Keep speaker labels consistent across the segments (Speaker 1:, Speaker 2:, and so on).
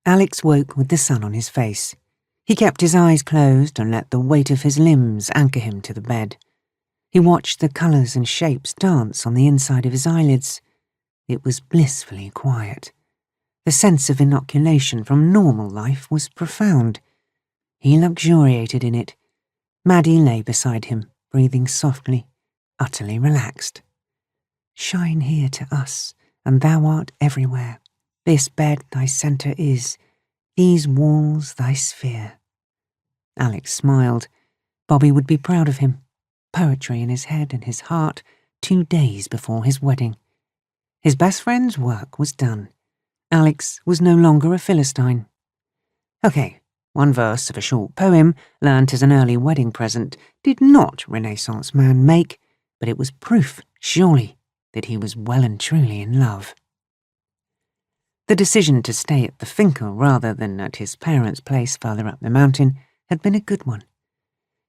Speaker 1: Alex woke with the sun on his face. He kept his eyes closed and let the weight of his limbs anchor him to the bed. He watched the colours and shapes dance on the inside of his eyelids. It was blissfully quiet. The sense of inoculation from normal life was profound. He luxuriated in it. Maddie lay beside him, breathing softly, utterly relaxed. "Shine here to us, and thou art everywhere. This bed thy centre is, these walls thy sphere." Alex smiled. Bobby would be proud of him. Poetry in his head and his heart 2 days before his wedding. His best friend's work was done. Alex was no longer a Philistine. Okay, one verse of a short poem, learnt as an early wedding present, did not Renaissance man make, but it was proof, surely, that he was well and truly in love. The decision to stay at the Finca rather than at his parents' place further up the mountain had been a good one.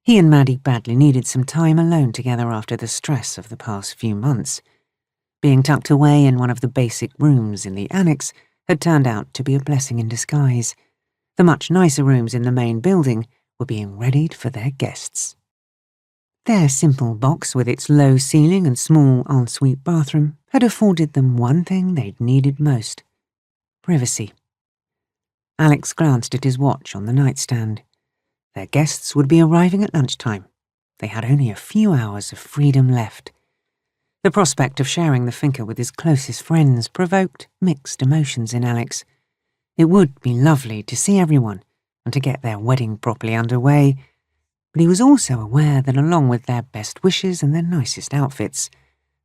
Speaker 1: He and Maddie badly needed some time alone together after the stress of the past few months. Being tucked away in one of the basic rooms in the annex had turned out to be a blessing in disguise. The much nicer rooms in the main building were being readied for their guests. Their simple box with its low ceiling and small ensuite bathroom had afforded them one thing they'd needed most: privacy. Alex glanced at his watch on the nightstand. Their guests would be arriving at lunchtime. They had only a few hours of freedom left. The prospect of sharing the Finca with his closest friends provoked mixed emotions in Alex. It would be lovely to see everyone and to get their wedding properly underway, but he was also aware that along with their best wishes and their nicest outfits,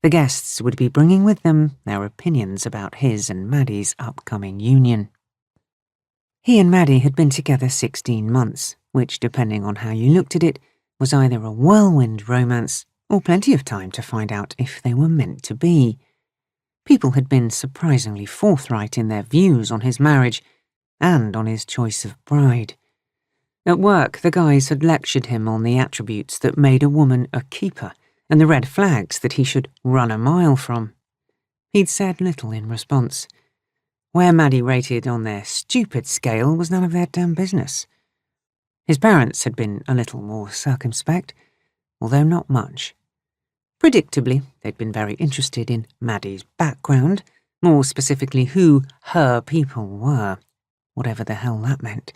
Speaker 1: the guests would be bringing with them their opinions about his and Maddie's upcoming union. He and Maddie had been together 16 months, which, depending on how you looked at it, was either a whirlwind romance or plenty of time to find out if they were meant to be. People had been surprisingly forthright in their views on his marriage and on his choice of bride. At work, the guys had lectured him on the attributes that made a woman a keeper and the red flags that he should run a mile from. He'd said little in response. Where Maddie rated on their stupid scale was none of their damn business. His parents had been a little more circumspect, although not much. Predictably, they'd been very interested in Maddie's background, more specifically who her people were, whatever the hell that meant.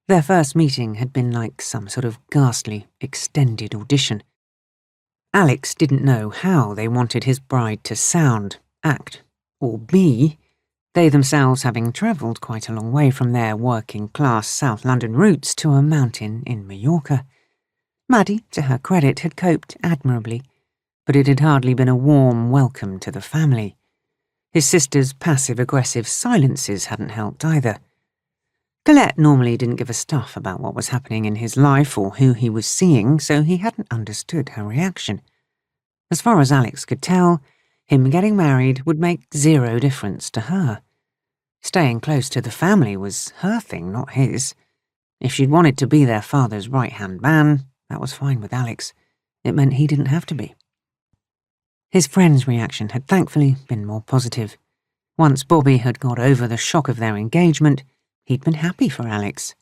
Speaker 1: Their first meeting had been like some sort of ghastly, extended audition. Alex didn't know how they wanted his bride to sound, act, or be, they themselves having travelled quite a long way from their working-class South London roots to a mountain in Mallorca. Maddie, to her credit, had coped admirably, but it had hardly been a warm welcome to the family. His sister's passive-aggressive silences hadn't helped either. Colette normally didn't give a stuff about what was happening in his life or who he was seeing, so he hadn't understood her reaction. As far as Alex could tell, him getting married would make zero difference to her. Staying close to the family was her thing, not his. If she'd wanted to be their father's right-hand man, that was fine with Alex. It meant he didn't have to be. His friend's reaction had thankfully been more positive. Once Bobby had got over the shock of their engagement, he'd been happy for Alex.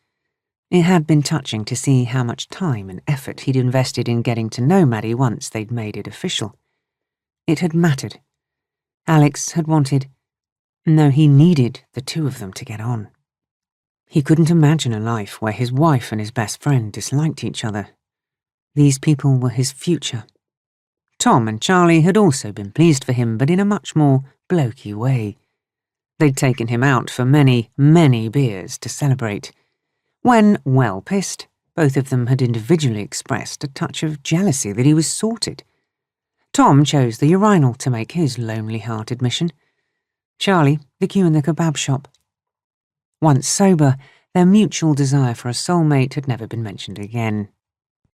Speaker 1: It had been touching to see how much time and effort he'd invested in getting to know Maddie once they'd made it official. It had mattered. Alex had wanted, no, he needed the two of them to get on. He couldn't imagine a life where his wife and his best friend disliked each other. These people were his future. Tom and Charlie had also been pleased for him, but in a much more blokey way. They'd taken him out for many, many beers to celebrate. When well pissed, both of them had individually expressed a touch of jealousy that he was sorted. Tom chose the urinal to make his lonely-heart admission. Charlie, the queue in the kebab shop. Once sober, their mutual desire for a soulmate had never been mentioned again.